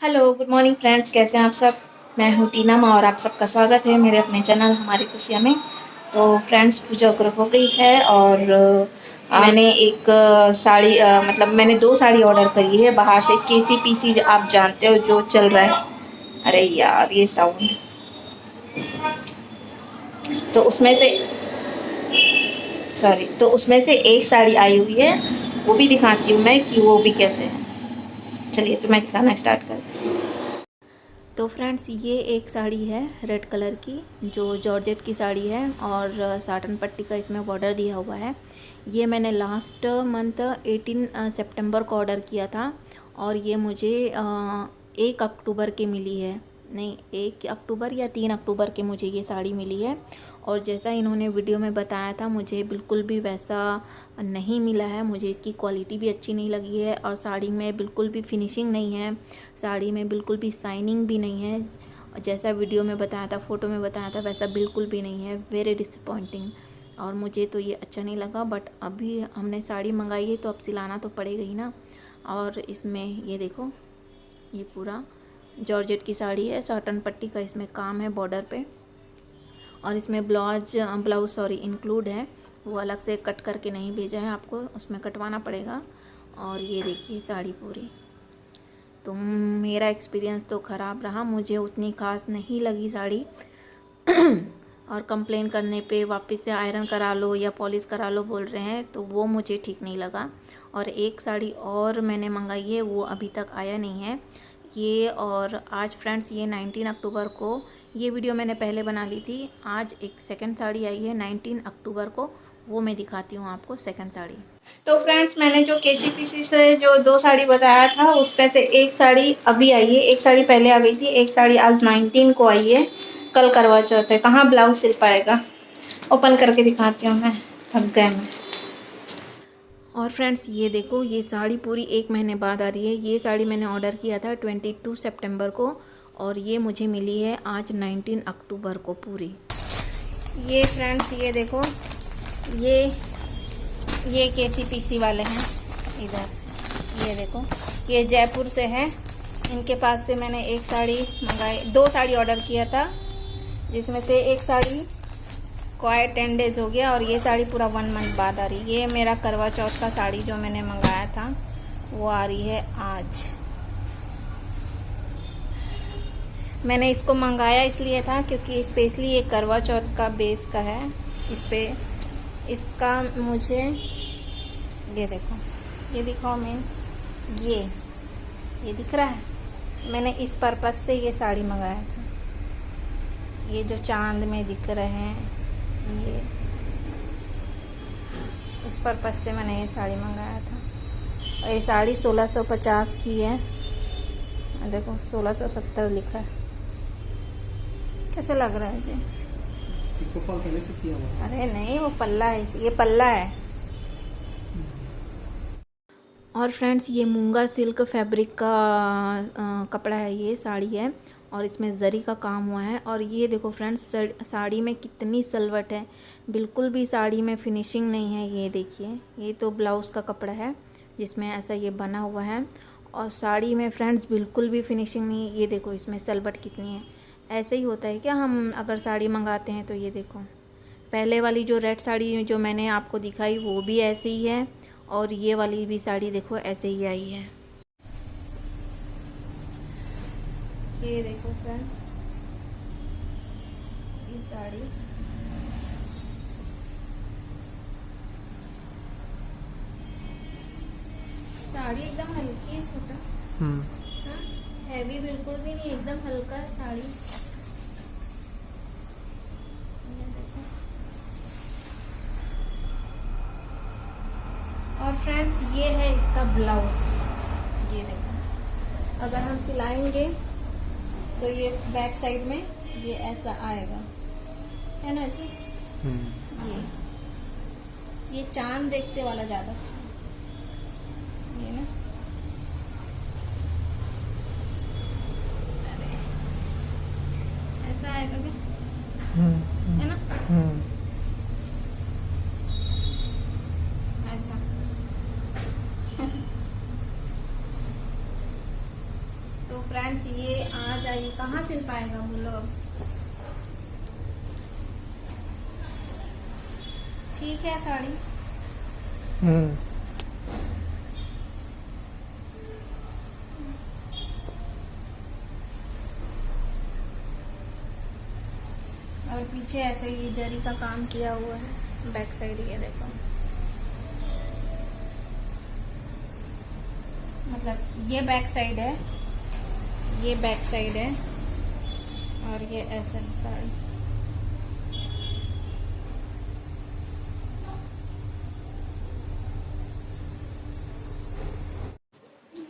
Hello, good morning friends, कैसे हैं आप सब। मैं हूँ टीना माँ और आप सबका स्वागत है मेरे अपने चैनल हमारी खुशियाँ में। तो फ्रेंड्स, पूजा वगैरह हो गई है और मैंने एक साड़ी मतलब मैंने 2 साड़ी ऑर्डर करी है बाहर से। केसीपीसी आप जानते हो जो चल रहा है। अरे यार, ये साउंड। तो उसमें से तो उसमें से एक साड़ी आई हुई है, वो भी दिखाती हूँ मैं कि वो भी कैसे है। चलिए, तो मैं दिखाना स्टार्ट करती हूँ। तो फ्रेंड्स, ये एक साड़ी है रेड कलर की, जो जॉर्जेट की साड़ी है और साटन पट्टी का इसमें बॉर्डर दिया हुआ है। ये मैंने लास्ट मंथ 18 सितंबर को ऑर्डर किया था और ये मुझे 1 अक्टूबर की मिली है। नहीं, 1 अक्टूबर या 3 अक्टूबर के मुझे ये साड़ी मिली है। और जैसा इन्होंने वीडियो में बताया था, मुझे बिल्कुल भी वैसा नहीं मिला है। मुझे इसकी क्वालिटी भी अच्छी नहीं लगी है और साड़ी में बिल्कुल भी फिनिशिंग नहीं है। साड़ी में बिल्कुल भी शाइनिंग भी नहीं है। जैसा वीडियो में बताया था, फ़ोटो में बताया था, वैसा बिल्कुल भी नहीं है। Very disappointing. और मुझे तो ये अच्छा नहीं लगा, बट अभी हमने साड़ी मंगाई है तो अब सिलाना तो पड़ेगा ही ना। और इसमें ये देखो, ये पूरा जॉर्जेट की साड़ी है, साटन पट्टी का इसमें काम है बॉर्डर पे। और इसमें ब्लाउज सॉरी इंक्लूड है, वो अलग से कट करके नहीं भेजा है आपको, उसमें कटवाना पड़ेगा। और ये देखिए साड़ी पूरी। तो मेरा एक्सपीरियंस तो ख़राब रहा, मुझे उतनी खास नहीं लगी साड़ी। और कंप्लेन करने पे वापस से आयरन करा लो या पॉलिश करा लो बोल रहे हैं, तो वो मुझे ठीक नहीं लगा। और एक साड़ी और मैंने मंगाई है, वो अभी तक आया नहीं है ये। और आज फ्रेंड्स, ये 19 अक्टूबर को, ये वीडियो मैंने पहले बना ली थी। आज एक सेकंड साड़ी आई है 19 अक्टूबर को, वो मैं दिखाती हूँ आपको सेकंड साड़ी। तो फ्रेंड्स, मैंने जो केसीपीसी से जो 2 साड़ी बताया था, उसमें से एक साड़ी अभी आई है, एक साड़ी पहले आ गई थी, एक साड़ी आज 19 को आई है। कल करवा चौथ है, कहाँ ब्लाउज सिल पाएगा। ओपन करके दिखाती हूँ मैं, थक गए मैं। और फ्रेंड्स, ये देखो, ये साड़ी पूरी 1 महीने बाद आ रही है। ये साड़ी मैंने ऑर्डर किया था 22 सितंबर को और ये मुझे मिली है आज 19 अक्टूबर को पूरी। ये फ्रेंड्स, ये देखो, ये केसीपीसी वाले हैं इधर। ये देखो, ये जयपुर से है। इनके पास से मैंने एक साड़ी मंगाई, 2 साड़ी ऑर्डर किया था, जिसमें से एक साड़ी को आए 10 डेज़ हो गया और ये साड़ी पूरा 1 मंथ बाद आ रही है। ये मेरा करवा चौथ का साड़ी जो मैंने मंगाया था, वो आ रही है आज। मैंने इसको मंगाया इसलिए था क्योंकि स्पेशली ये करवा चौथ का बेस का है। इस पे इसका मुझे, ये देखो, ये दिखाओ मैं, ये दिख रहा है। मैंने इस पर्पस से ये साड़ी मंगाया था। ये जो चांद में दिख रहे हैं, ये इस पर्पस से मैंने ये साड़ी मंगाया था। और ये साड़ी 1650 की है। देखो, 1670 लिखा है। कैसे लग रहा है जी? पिको पहले से किया हुआ है। अरे नहीं, वो पल्ला है, ये पल्ला है। और फ्रेंड्स, ये मूंगा सिल्क फैब्रिक का कपड़ा है, ये साड़ी है और इसमें जरी का काम हुआ है। और ये देखो फ्रेंड्स, साड़ी में कितनी सलवट है, बिल्कुल भी साड़ी में फिनिशिंग नहीं है। ये देखिए, ये तो ब्लाउज़ का कपड़ा है जिसमें ऐसा ये बना हुआ है और साड़ी में फ्रेंड्स बिल्कुल भी फिनिशिंग नहीं है। ये देखो, इसमें सलवट कितनी है। ऐसे ही होता है क्या, हम अगर साड़ी मंगाते हैं तो। ये देखो, पहले वाली जो रेड साड़ी जो मैंने आपको दिखाई, वो भी ऐसे ही है और ये वाली भी साड़ी देखो ऐसे ही आई है। ये देखो फ्रेंड्स, ये साड़ी एकदम हल्की है, छोटा, हाँ, हैवी बिल्कुल भी नहीं, एकदम हल्का है साड़ी। ये देखो। और फ्रेंड्स, ये है इसका ब्लाउज। ये देखो, अगर हम सिलाएंगे तो ये बैक साइड में ये ऐसा आएगा, है ना जी। ये चांद देखते वाला ज़्यादा अच्छा है, ये ना। अरे, ऐसा आएगा क्या, है ना। तो फ्रेंड्स ये आज आई, कहाँ सिल पाएगा बोलो अब। ठीक है साड़ी। और पीछे ऐसे ये जरी का काम किया हुआ है, बैक साइड ये देखो, मतलब ये बैक साइड है, ये बैक साइड है और ये ऐसे साड़ी।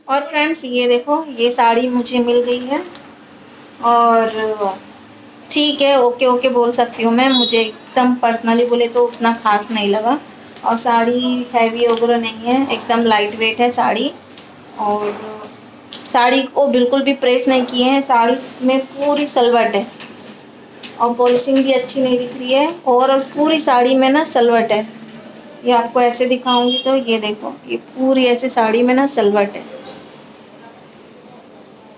और फ्रेंड्स ये देखो, ये साड़ी मुझे मिल गई है और ठीक है, ओके ओके बोल सकती हूँ मैं, मुझे एकदम पर्सनली बोले तो उतना खास नहीं लगा। और साड़ी हैवी वगैरह नहीं है, एकदम लाइट वेट है साड़ी। और साड़ी को बिल्कुल भी प्रेस नहीं किए हैं, साड़ी में पूरी सलवट है और पॉलिशिंग भी अच्छी नहीं दिख रही है। और पूरी साड़ी में ना सलवट है, ये आपको ऐसे दिखाऊंगी तो ये देखो, ये पूरी ऐसे साड़ी में ना सलवट है।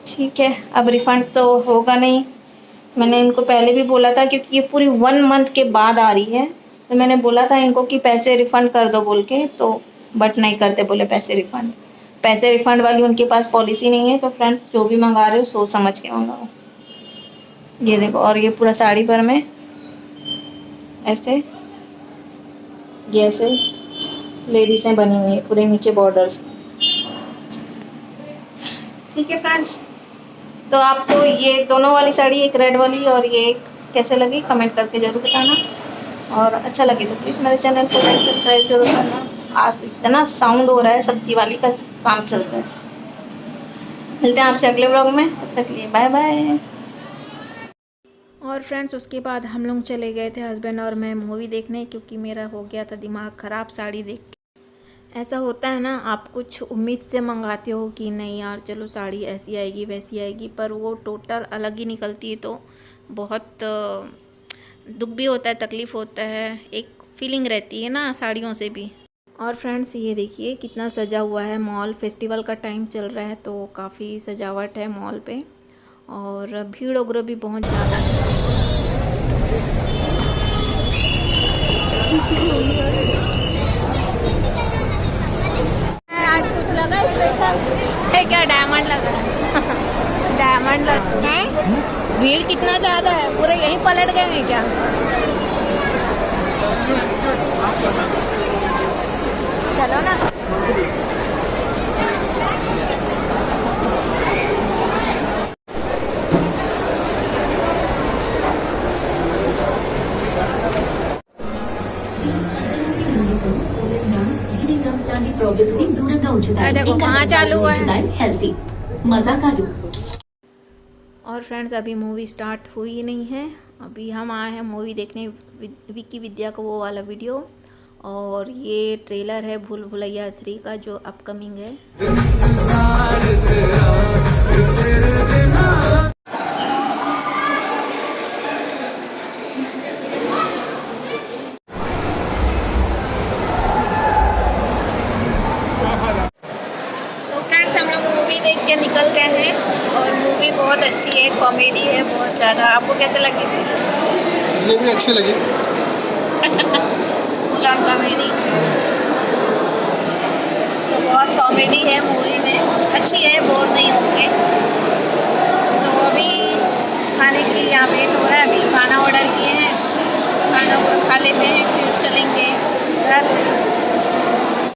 ठीक है, अब रिफंड तो होगा नहीं, मैंने इनको पहले भी बोला था क्योंकि ये पूरी 1 मंथ के बाद आ रही है, तो मैंने बोला था इनको कि पैसे रिफ़ंड कर दो बोल के, तो बट नहीं करते, बोले पैसे रिफ़ंड वाली उनके पास पॉलिसी नहीं है। तो फ्रेंड्स जो भी मंगा रहे हो सोच समझ के मंगाओ। ये देखो, और ये पूरा साड़ी पर में ऐसे, ये ऐसे लेडीसें बनी हुई है पूरे नीचे बॉर्डर्स। ठीक है फ्रेंड्स, तो आपको ये दोनों वाली साड़ी, एक रेड वाली और ये एक, कैसे लगी कमेंट करके जरूर बताना। और अच्छा लगे तो प्लीज़ मेरे चैनल को लाइक सब्सक्राइब जरूर करना। आज इतना साउंड हो रहा है, सब्जी वाली का काम चल रहा है। मिलते हैं आपसे अगले व्लॉग में, तब तक के लिए बाय बाय। और फ्रेंड्स उसके बाद हम लोग चले गए थे हस्बैंड और मैं मूवी देखने, क्योंकि मेरा हो गया था दिमाग ख़राब साड़ी देख के। ऐसा होता है ना, आप कुछ उम्मीद से मंगाते हो कि नहीं यार चलो साड़ी ऐसी आएगी वैसी आएगी, पर वो टोटल अलग ही निकलती है, तो बहुत दुख भी होता है, तकलीफ़ होता है, एक फीलिंग रहती है ना साड़ियों से भी। और फ्रेंड्स ये देखिए कितना सजा हुआ है मॉल, फेस्टिवल का टाइम चल रहा है तो काफ़ी सजावट है मॉल पे, और भीड़ वगैरह भी बहुत ज़्यादा है। आज कुछ लगा स्पेशल है क्या? डायमंड लगा डायमंड लगा है। भीड़ कितना ज़्यादा है, पूरे यहीं पलट गए हैं क्या? चलो ना। देखो कहाँ चालू हुआ है, हेल्थी मजा का दो। और फ्रेंड्स अभी मूवी स्टार्ट हुई नहीं है, अभी हम आए हैं मूवी देखने, विक्की विद्या का वो वाला वीडियो। और ये ट्रेलर है भूल भुलैया 3 का जो अपकमिंग है। तो फ्रेंड्स हम लोग मूवी देख के निकल गए हैं और मूवी बहुत अच्छी है, कॉमेडी है बहुत ज़्यादा। आपको कैसे लगी? मुझे भी अच्छी लगी। फुल ऑन कॉमेडी, तो बहुत कॉमेडी है मूवी में, अच्छी है, बोर नहीं होंगे। तो अभी खाने के लिए यहाँ वेट हो रहा है, अभी खाना ऑर्डर किए हैं, खाना खा लेते हैं।